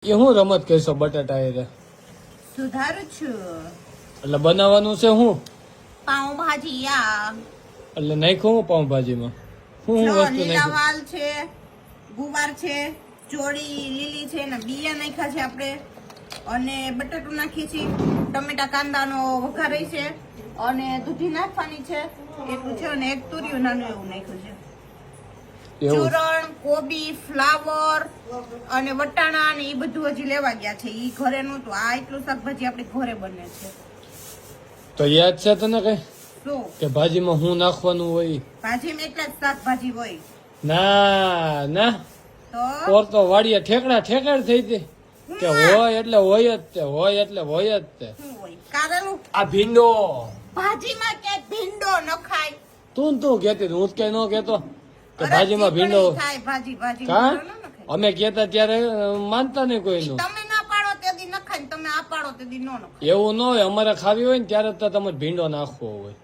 એ હું રમત કહીશો બટાટા એ સુધારું છું. એટલે બનાવવાનું છે હું પાઉંભાજી એટલે નાખ્યું હું પાઉંભાજીમાં હું વસ્તુ લીલા નાખ્યું વાલ છે, ગુવાર છે, ચોળી લીલી છે ને બિયા નાખ્યા છે આપણે, અને બટાટું નાખી છે, ટમેટા કાંદાનો વઘાર છે, અને દૂધી નાખવાની છે એટલું છે, અને એક તુરિયું નાનું એવું નાખ્યું છે. એવું ચૂરણ, કોબી, ફ્લાવર અને વટાણા ને એ બધું હજી લેવા ગયા છે. ઈ ઘરે નહોતું. આ એટલું શાકભાજી આપણે ઘરે બને છે. તો યાદ છે તને કઈ શું કે ભાજીમાં હું નાખવાનું હોય? ભાજીમાં એટલા જ શાકભાજી હોય ના ના તો ઓર તો વાડીએ ઠેકડ થઈ હતી કે હોય એટલે હોય જ તે, હોય એટલે હોય જ તે. શું હોય? કારેલું આ ભીંડો ભાજીમાં કે ભીંડો નખાય? તું કેતી હતી, હું જ કઈ ન કેતો કે અરે ભાજીમાં ભીંડો ચીકણી થાય ભાજી કા ભીંડો ન નખાય. અમે કેતા ત્યારે માનતા નહીં કોઈનું. તમે ના પાડો તે દી નખાય ને તમે આ પાડો તે દી નો નખાય. એવું ન હોય, અમારે ખાવી હોય ને ત્યારે તો તમારે ભીંડો નાખવો હોય.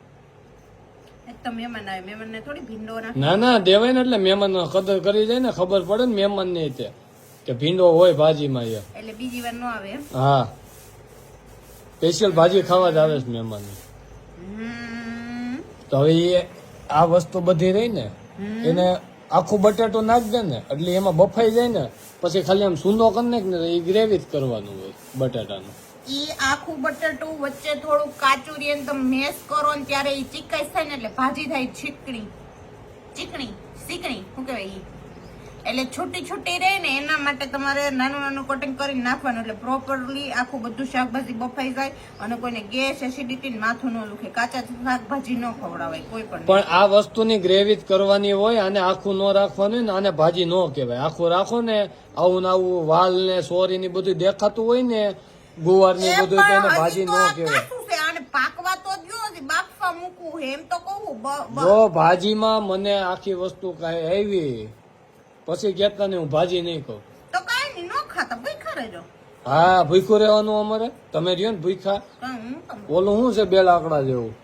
એક તો મહેમાન આવે, મહેમાન ને થોડી ભીંડો નાખે. ના ના દેવાય ને, એટલે મહેમાન કદર કરી જાય ને, ખબર પડે ને મહેમાન ને તે કે ભીંડો હોય ભાજીમાં. એટલે બીજી વાર નો આવે એમ. હા, સ્પેશિયલ ભાજી ખાવા જ આવે છે મહેમાન. તો હવે આ વસ્તુ બધી રહી ને એને આખું બટાટું નાખ દે ને એટલે એમાં બફાઈ જાય ને, પછી ખાલી આમ સૂંદો કરી નાખ ને એ ગ્રેવી જ કરવાનું હોય બટાટાનું. ઈ આખું બટાટું વચ્ચે થોડું કાચું રહે ને તમે મેશ કરો ને ત્યારે ઈ ચીકાઈ થાય ને એટલે ભાજી થાય ચીકણી ચીકણી સીકણી શું કહેવાય ઈ, એટલે છૂટી છૂટી રહે ને એના માટે તમારે નાનું નાનું કટિંગ કરીને નાખવાનું, એટલે પ્રોપરલી આખું બધું શાકભાજી બફાઈ જાય અને કોઈને ગેસ એસિડિટી ને માથું ન દુખે. કાચા શાકભાજી ન ખવડાવાય કોઈ પણ આ વસ્તુની ગ્રેવી જ કરવાની હોય, આને આખું ન રાખવાનું ને, આને ભાજી ન કહેવાય. આખું રાખો ને આવું ને આવું વાલ ને સોરી ની બધું દેખાતું હોય ને, ગુવાર ની બધું, તો એને ભાજી ન કહેવાય. આને પાકવા તો જો બાફવા મૂકવું એમ તો કહું. જો ભાજીમાં મને આખી વસ્તુ કઈ આવી પછી કેતા નહીં હું ભાજી નહીં કહું તો કઈ નહીં, ન ખાતા ભૂખા રહેજો. હા, ભૂખ્યું રહેવાનું અમારે. તમે રહ્યો ને ભૂખા. ઓલું શું છે બે લાકડા જેવું,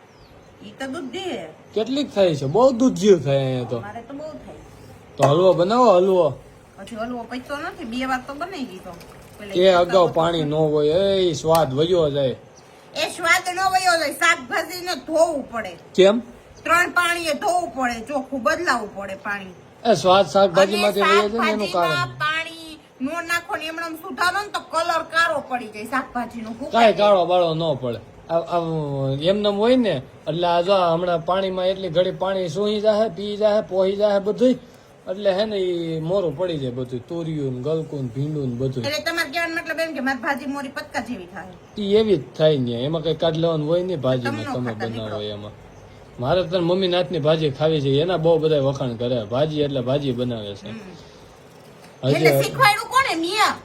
ઈ તો દૂધ દે. કેટલીક થાય છે? બહુ દૂધ જીવ થાય અહીંયા તો. મારે તો બહુ થાય. તો હલવો બનાવો, હલવો. પછી હલવો પૈસો નથી, 2 વાર તો બનાવી દીધો. એ અગાઉ પાણી ન હોય એ સ્વાદ વયો જાય. એ સ્વાદ ન વયો જાય, શાકભાજી ને ધોવું પડે. કેમ? 3 પાણીએ ધોવું પડે, ચોખ્ખું બદલાવવું પડે પાણી. એ સ્વાદ શાકભાજી માંથી વયો જાય ને એનું શાકભાજીમાં કારણ. પાણી નો નાખો ને એમણે સુધારો ને તો કલર કાળો પડી જાય શાકભાજી નો. કાંઈ કાળો બાળો ન પડે. એમને હોય ને એટલે આ જો હમણાં પાણીમાં એટલી ઘડી પાણી સૂઈ જાય, પી જાય, પોહી જાય બધું, એટલે હે ને ઈ મોરું પડી જાય બધું, તુરિયું ને ગલકું ને ભીંડું ને બધું. એટલે તમારે કહેવાનો મતલબ એમ કે મારી ભાજી મોરી પતકા જેવી થાય. ઈ એવી જ થાય ને, એમાં કઈ કાઢ લેવાનું હોય ને ભાજીમાં. તમે બનાવો એમાં. મારે તો મમ્મી નાથની ભાજી ખાવી છે, એના બહુ બધા વખાણ કરે. ભાજી એટલે ભાજી બનાવે છે. એટલે શીખવાડ્યું કોને? મિયા.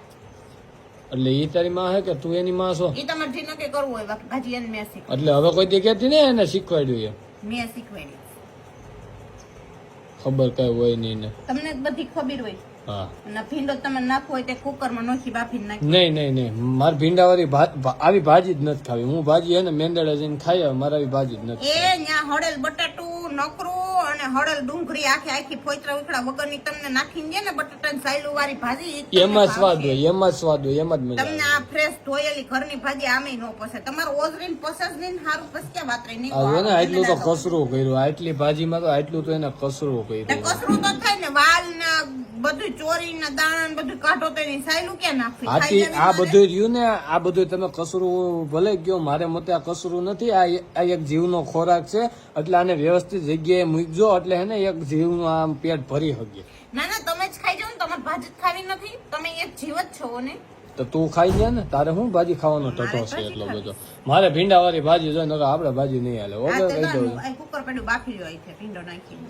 એટલે ઈ તારી માં હે કે તું એની માં છો? ઈ તમારે જે નક્કી કરવું હોય, બાકી ભાજી એને મેં શીખવાડી. એટલે હવે કોઈ દી કહેતી ને એને શીખવાડ્યું એમ? મેં શીખવાડી. ખબર કઈ હોય નહીં ને. તમને બધી ખબર હોય. હા. અને ભીંડો તમે નાખવો હોય તે કુકરમાં નોખી બાફીને નાખી. નહીં મારે ભીંડાવાળી આવી ભાજી જ નથી ખાવી. હું ભાજી હે ને મેંદડા જઈને ખાઈ, મારે આવી ભાજી જ નથી. એ ન્યા હળેલ બટાટું નકરું અને હળેલ ડુંગળી આખી ફોતરા ઉખડા વગરની તમને નાખીને દે ને બટાટાની સાયલું વાળી ભાજી, એમાં જ સ્વાદ હોય, એમાં જ સ્વાદ હોય, એમાં જ મજા તમને આ ફ્રેશ ધોયેલી ઘરની ભાજી આમે નો પસે. તમારું ઓઝરીન પસસ નહીં હારું પછી ક્યાં વાત રહી નહીં. આવે ને આટલું તો કસરું કર્યું, આટલી ભાજીમાં તો આટલું તો એને કસરું કર્યું. કસરું તો થાય ને, વાલ ને બધું ચોરી ના દાણા બધું કાઢો તો એની સાયલું ક્યાં નાખવી? આ બધું રહ્યું ને, આ બધું તમે કસરું ભલે ગયો, મારે મતે આ કસરું નથી. આ એક જીવનો ખોરાક છે, એટલે આને વ્યવસ્થિત જગ્યાએ મૂકજો, એટલે હે ને એક જીવનું આમ પેટ ભરી શકે. ના તમે જ ખાઈ જાવ ને, તમારે ભાજી ખાવી નથી, તમે એક જીવ જ છો ને. તો તું ખાઈ લે ને, તારે શું ભાજી ખાવાનો ટટો છે એટલો બધો? મારે ભીંડા વાળી ભાજી જોઈએ, આપડે ભાજી નહીં હાલે. ઓકે, કહી દઉં. કુકર પેલું બાફી હોય છે ભીંડો નાખીને.